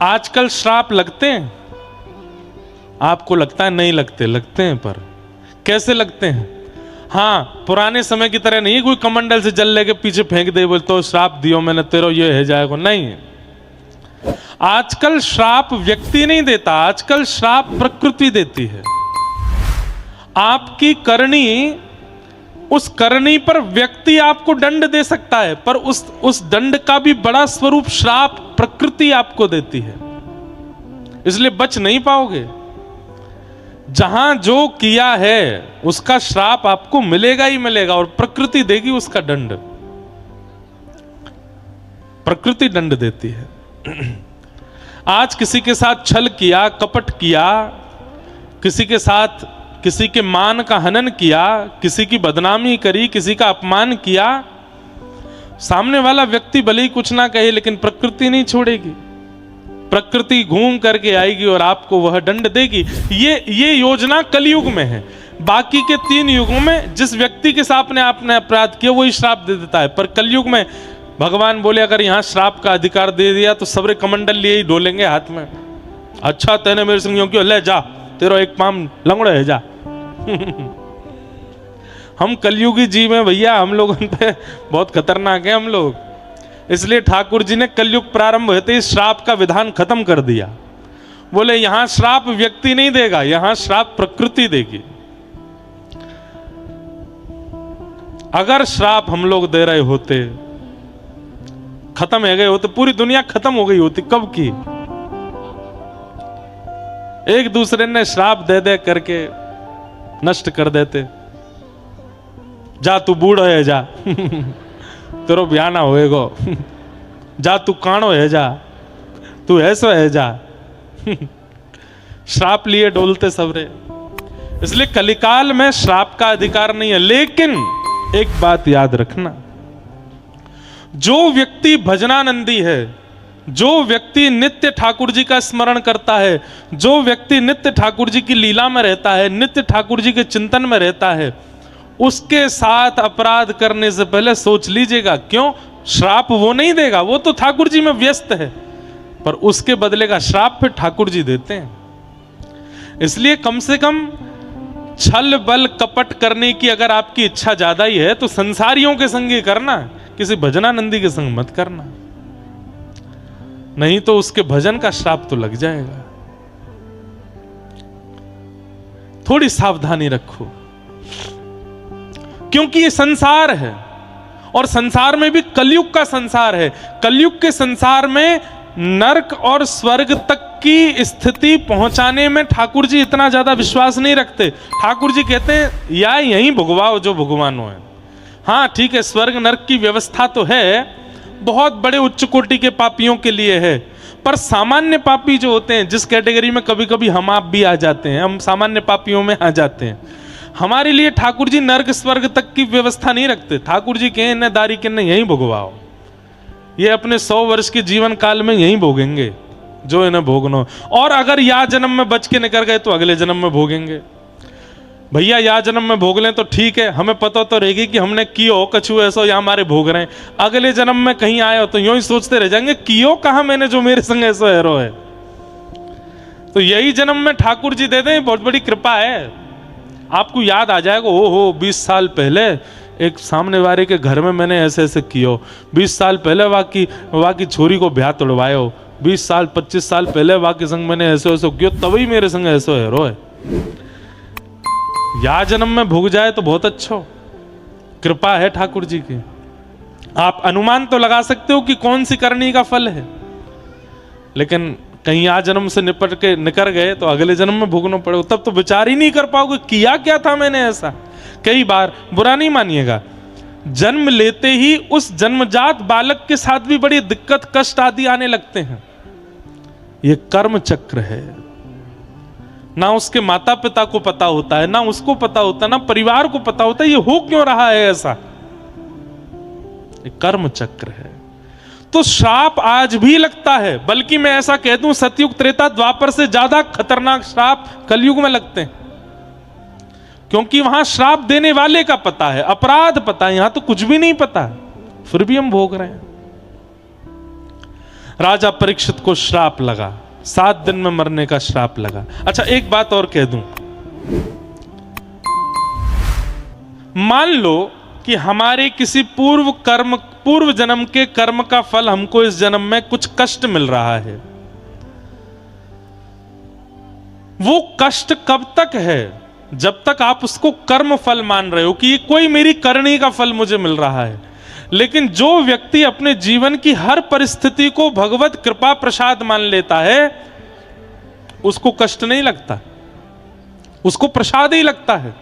आजकल श्राप लगते हैं? आपको लगता है नहीं लगते, लगते हैं। पर कैसे लगते हैं? हाँ, पुराने समय की तरह नहीं कोई कमंडल से जल लेके पीछे फेंक दे बोल तो श्राप दियो मैंने तेरो ये है जाएगा, नहीं। आजकल श्राप व्यक्ति नहीं देता, आजकल श्राप प्रकृति देती है। आपकी करनी, उस करनी पर व्यक्ति आपको दंड दे सकता है, पर उस दंड का भी बड़ा स्वरूप श्राप प्रकृति आपको देती है, इसलिए बच नहीं पाओगे। जहां जो किया है उसका श्राप आपको मिलेगा ही मिलेगा, और प्रकृति देगी उसका दंड। प्रकृति दंड देती है। आज किसी के साथ छल किया, कपट किया, किसी के साथ किसी के मान का हनन किया, किसी की बदनामी करी, किसी का अपमान किया, सामने वाला व्यक्ति भले ही कुछ ना कहे लेकिन प्रकृति नहीं छोड़ेगी। प्रकृति घूम करके आएगी और आपको वह दंड देगी। ये योजना कलयुग में है। बाकी के 3 युगों में जिस व्यक्ति के साथ आपने अपराध किया वही श्राप दे देता है, पर कलयुग में भगवान बोले अगर यहां श्राप का अधिकार दे दिया तो सबरे कमंडल लिए ही डोलेंगे हाथ में। अच्छा तेने मेरे संग क्यों, ले जा तेरा एक पाम लंगड़ो है जा। हम कलयुगी जीव हैं भैया, हम लोगों पे बहुत खतरनाक है हम लोग। इसलिए ठाकुर जी ने कलयुग प्रारंभ होते ही श्राप का विधान खत्म कर दिया। बोले यहां श्राप व्यक्ति नहीं देगा, यहां श्राप प्रकृति देगी। अगर श्राप हम लोग दे रहे होते, खत्म हो गए होते, पूरी दुनिया खत्म हो गई होती कब की। एक दूसरे ने श्राप दे दे करके नष्ट कर देते। जा तू बूढ़ो है जा, तेरो ब्याह ना होएगो। जा तू काणो है जा, तू ऐसो है जा। श्राप लिए डोलते सबरे। इसलिए कलिकाल में श्राप का अधिकार नहीं है। लेकिन एक बात याद रखना, जो व्यक्ति भजनानंदी है, जो व्यक्ति नित्य ठाकुर जी का स्मरण करता है, जो व्यक्ति नित्य ठाकुर जी की लीला में रहता है, नित्य ठाकुर जी के चिंतन में रहता है, उसके साथ अपराध करने से पहले सोच लीजिएगा। क्यों? श्राप वो नहीं देगा, वो तो ठाकुर जी में व्यस्त है, पर उसके बदले का श्राप फिर ठाकुर जी देते हैं। इसलिए कम से कम छल बल कपट करने की अगर आपकी इच्छा ज्यादा ही है तो संसारियों के संग ही करना, किसी भजनानंदी के संग मत करना, नहीं तो उसके भजन का श्राप तो लग जाएगा। थोड़ी सावधानी रखो, क्योंकि ये संसार है और संसार में भी कलयुग का संसार है। कलयुग के संसार में नरक और स्वर्ग तक की स्थिति पहुंचाने में ठाकुर जी इतना ज्यादा विश्वास नहीं रखते। ठाकुर जी कहते हैं या यहीं भुगवाओ जो भगवानो है। हाँ ठीक है, स्वर्ग नरक की व्यवस्था तो है, बहुत बड़े उच्च कोटि के पापियों के लिए है, पर सामान्य पापी जो होते हैं, जिस कैटेगरी में कभी कभी हम आप भी आ जाते हैं, हम सामान्य पापियों में आ जाते हैं, हमारे लिए ठाकुर जी नरक स्वर्ग तक की व्यवस्था नहीं रखते। ठाकुर जी कहें न दारी के न यहीं भोगवाओ, ये अपने 100 वर्ष के जीवन काल में यहीं भोगेंगे जो इन्हें भोगना। और अगर या जन्म में बच के निकल गए तो अगले जन्म में भोगेंगे। भैया या जन्म में भोग लें तो ठीक है, हमें पता तो रहेगी कि हमने कियो कछु ऐसा या हमारे भोग रहे हैं। अगले जन्म में कहीं आए हो तो यूं ही सोचते रह जाएंगे कियो कहा मैंने जो मेरे संग ऐसा हैरो है। तो यही जन्म में ठाकुर जी दे दें, बहुत बड़ी कृपा है। आपको याद आ जाएगा, ओहो 20 साल पहले एक सामने वाले के घर में मैंने ऐसे ऐसे कियो, 20 साल पहले वहाँ की छोरी को ब्याह तोड़वायो, 20 साल 25 साल पहले वहाँ के संग मैंने ऐसे ऐसे कियो, तभी मेरे संग ऐसा हैरो है। या जन्म में भोग जाए तो बहुत अच्छा, कृपा है ठाकुर जी की। आप अनुमान तो लगा सकते हो कि कौन सी करनी का फल है, लेकिन कहीं आ जन्म से निपट के निकल गए तो अगले जन्म में भोगना पड़ेगा, तब तो विचार ही नहीं कर पाओगे किया क्या था मैंने ऐसा। कई बार, बुरा नहीं मानिएगा, जन्म लेते ही उस जन्मजात बालक के साथ भी बड़ी दिक्कत कष्ट आदि आने लगते हैं। ये कर्म चक्र है, ना उसके माता पिता को पता होता है, ना उसको पता होता, ना परिवार को पता होता है ये हो क्यों रहा है ऐसा। ये कर्म चक्र है। तो श्राप आज भी लगता है, बल्कि मैं ऐसा कह दूं सतयुग त्रेता द्वापर से ज्यादा खतरनाक श्राप कलयुग में लगते हैं, क्योंकि वहां श्राप देने वाले का पता है, अपराध पता है, यहां तो कुछ भी नहीं पता, फिर भी हम भोग रहे हैं। राजा परीक्षित को श्राप लगा, 7 दिन में मरने का श्राप लगा। अच्छा एक बात और कह दूं, मान लो कि हमारे किसी पूर्व जन्म के कर्म का फल हमको इस जन्म में कुछ कष्ट मिल रहा है। वो कष्ट कब तक है? जब तक आप उसको कर्म फल मान रहे हो कि ये कोई मेरी करनी का फल मुझे मिल रहा है। लेकिन जो व्यक्ति अपने जीवन की हर परिस्थिति को भगवत कृपा प्रसाद मान लेता है, उसको कष्ट नहीं लगता, उसको प्रसाद ही लगता है।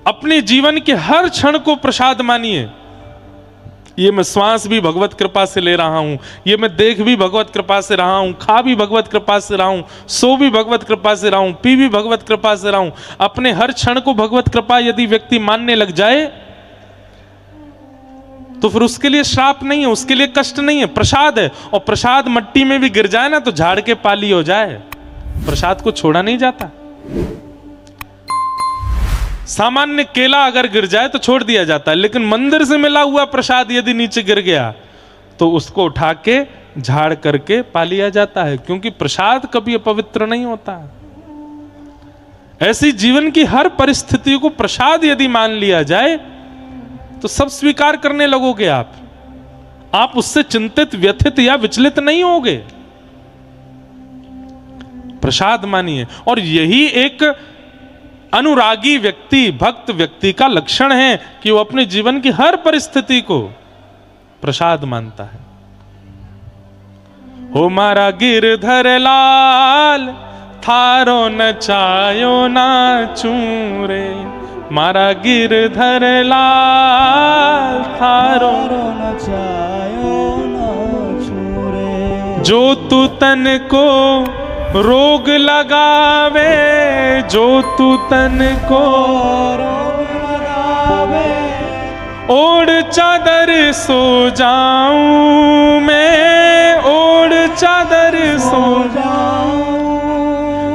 अपने जीवन के हर क्षण को प्रसाद मानिए। ये मैं श्वास भी भगवत कृपा से ले रहा हूं, ये मैं देख भी भगवत कृपा से रहा हूं, खा भी भगवत कृपा से रहा हूं, सो भी भगवत कृपा से रहा हूं, पी भी भगवत कृपा से रहा हूं। अपने हर क्षण को भगवत कृपा यदि व्यक्ति मानने लग जाए तो फिर उसके लिए श्राप नहीं है, उसके लिए कष्ट नहीं है, प्रसाद है। और प्रसाद मट्टी में भी गिर जाए ना तो झाड़ के पाली हो जाए, प्रसाद को छोड़ा नहीं जाता। सामान्य केला अगर गिर जाए तो छोड़ दिया जाता है, लेकिन मंदिर से मिला हुआ प्रसाद यदि नीचे गिर गया तो उसको उठा के झाड़ करके पा लिया जाता है, क्योंकि प्रसाद कभी अपवित्र नहीं होता। ऐसी जीवन की हर परिस्थिति को प्रसाद यदि मान लिया जाए तो सब स्वीकार करने लगोगे आप उससे चिंतित, व्यथित या विचलित नहीं होगे। प्रसाद मानिए। और यही एक अनुरागी व्यक्ति, भक्त व्यक्ति का लक्षण है कि वो अपने जीवन की हर परिस्थिति को प्रसाद मानता है। हो मारा गिरधर लाल, थारो नचायो नाचू रे, मारा गिरधर लाल, थारो नचायो नाचू रे। जो तू तन को रोग लगावे, जो तू तन को रोग लगावे, ओढ़ चादर सो जाऊं मैं, ओढ़ चादर सो जाऊं।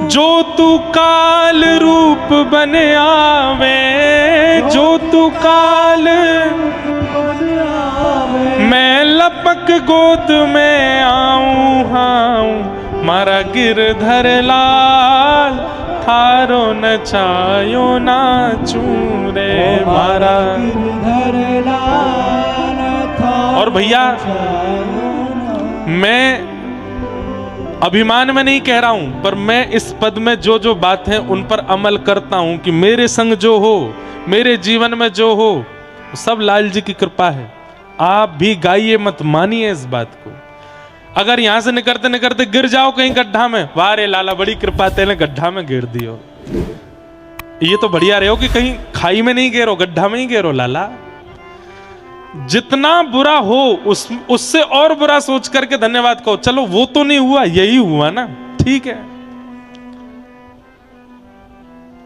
जो तू काल रूप बन आवे, जो तू काल बन आवे, मैं लपक गोद में आऊं हाऊं, मारा गिरधर लाल, थारो नचायो नाचू रे, मारा गिरधर लाल, थारो। और भैया मैं अभिमान में नहीं कह रहा हूं, पर मैं इस पद में जो जो बात है उन पर अमल करता हूं कि मेरे संग जो हो, मेरे जीवन में जो हो, सब लाल जी की कृपा है। आप भी गाइए, मत मानिए इस बात को। अगर यहां से निकलते निकलते गिर जाओ कहीं गड्ढा में, वाह रे लाला बड़ी कृपा तेने गड्ढा में गिर दियो, ये तो बढ़िया रहे हो कि कहीं खाई में नहीं गिरो, गड्ढा में ही गिरो लाला। जितना बुरा हो उससे और बुरा सोच करके धन्यवाद कहो, चलो वो तो नहीं हुआ, यही हुआ ना, ठीक है।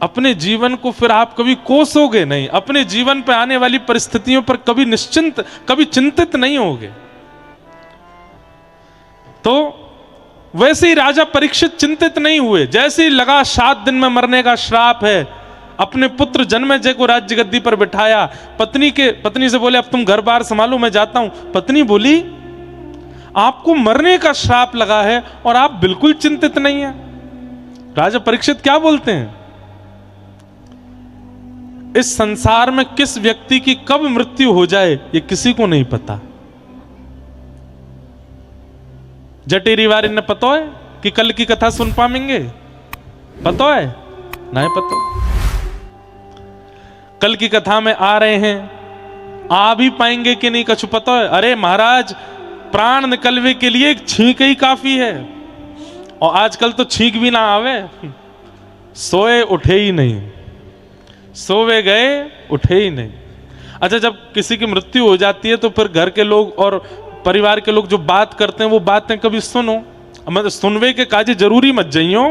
अपने जीवन को फिर आप कभी कोसोगे नहीं, अपने जीवन पर आने वाली परिस्थितियों पर कभी चिंतित नहीं होगे। तो वैसे ही राजा परीक्षित चिंतित नहीं हुए। जैसे ही लगा 7 दिन में मरने का श्राप है, अपने पुत्र जन्मेजय को राज्य गद्दी पर बिठाया। पत्नी से बोले अब तुम घर बार संभालो, मैं जाता हूं। पत्नी बोली आपको मरने का श्राप लगा है और आप बिल्कुल चिंतित नहीं है। राजा परीक्षित क्या बोलते हैं, इस संसार में किस व्यक्ति की कब मृत्यु हो जाए ये किसी को नहीं पता। जटेरी वारी ने पता है कि कल की कथा सुन पाएंगे, पता है नहीं पता। कल की कथा में आ रहे हैं, आ भी पाएंगे कि नहीं कछु पता है। अरे महाराज, प्राण निकलवे के लिए एक छींक ही काफी है, और आजकल तो छींक भी ना आवे, सोए उठे ही नहीं, सोवे गए उठे ही नहीं। अच्छा, जब किसी की मृत्यु हो जाती है तो फिर घर के लोग और परिवार के लोग जो बात करते हैं वो बातें कभी सुनो, मतलब सुनवे के काजे जरूरी मत जाइयो।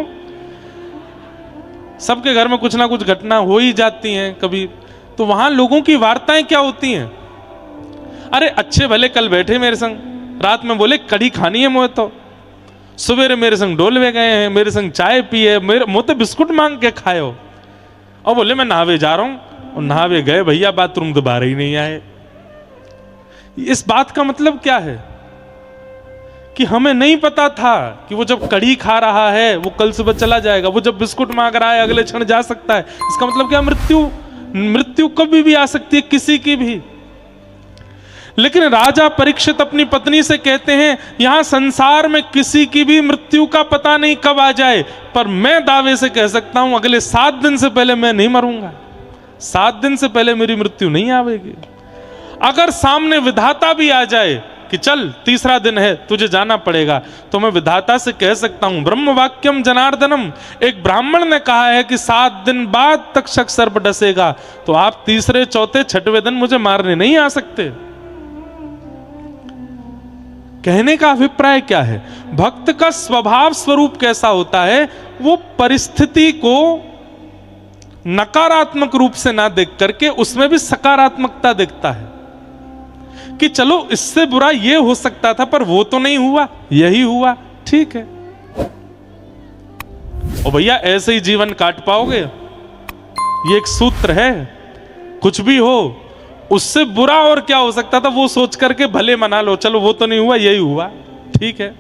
सबके घर में कुछ ना कुछ घटना हो ही जाती हैं कभी, तो वहां लोगों की वार्ताएं क्या होती हैं। अरे अच्छे भले कल बैठे मेरे संग, रात में बोले कढ़ी खानी है मुझे, तो सवेरे मेरे संग डोलवे गए हैं, मेरे संग चाय पी है, मेरे मुंह तो बिस्कुट मांग के खाए हो, और बोले मैं नहावे जा रहा हूं, और नहावे गए भैया, बाथरूम दोबारा ही नहीं आए। इस बात का मतलब क्या है? कि हमें नहीं पता था कि वो जब कढ़ी खा रहा है वो कल सुबह चला जाएगा, वो जब बिस्कुट मांग रहा है अगले क्षण जा सकता है। इसका मतलब क्या, मृत्यु कभी भी आ सकती है किसी की भी। लेकिन राजा परीक्षित अपनी पत्नी से कहते हैं, यहां संसार में किसी की भी मृत्यु का पता नहीं कब आ जाए, पर मैं दावे से कह सकता हूं अगले 7 दिन से पहले मैं नहीं मरूंगा, 7 दिन से पहले मेरी मृत्यु नहीं आवेगी। अगर सामने विधाता भी आ जाए कि चल 3रा दिन है तुझे जाना पड़ेगा, तो मैं विधाता से कह सकता हूं, ब्रह्म वाक्यम जनार्दनम, एक ब्राह्मण ने कहा है कि 7 दिन बाद तक्षक सर्प डसेगा, तो आप 3रे 4थे 6वें दिन मुझे मारने नहीं आ सकते। कहने का अभिप्राय क्या है, भक्त का स्वभाव स्वरूप कैसा होता है, वो परिस्थिति को नकारात्मक रूप से ना देख करके उसमें भी सकारात्मकता देखता है कि चलो इससे बुरा ये हो सकता था पर वो तो नहीं हुआ, यही हुआ, ठीक है। और भैया ऐसे ही जीवन काट पाओगे, ये एक सूत्र है, कुछ भी हो उससे बुरा और क्या हो सकता था वो सोच करके भले मना लो, चलो वो तो नहीं हुआ, यही हुआ, ठीक है।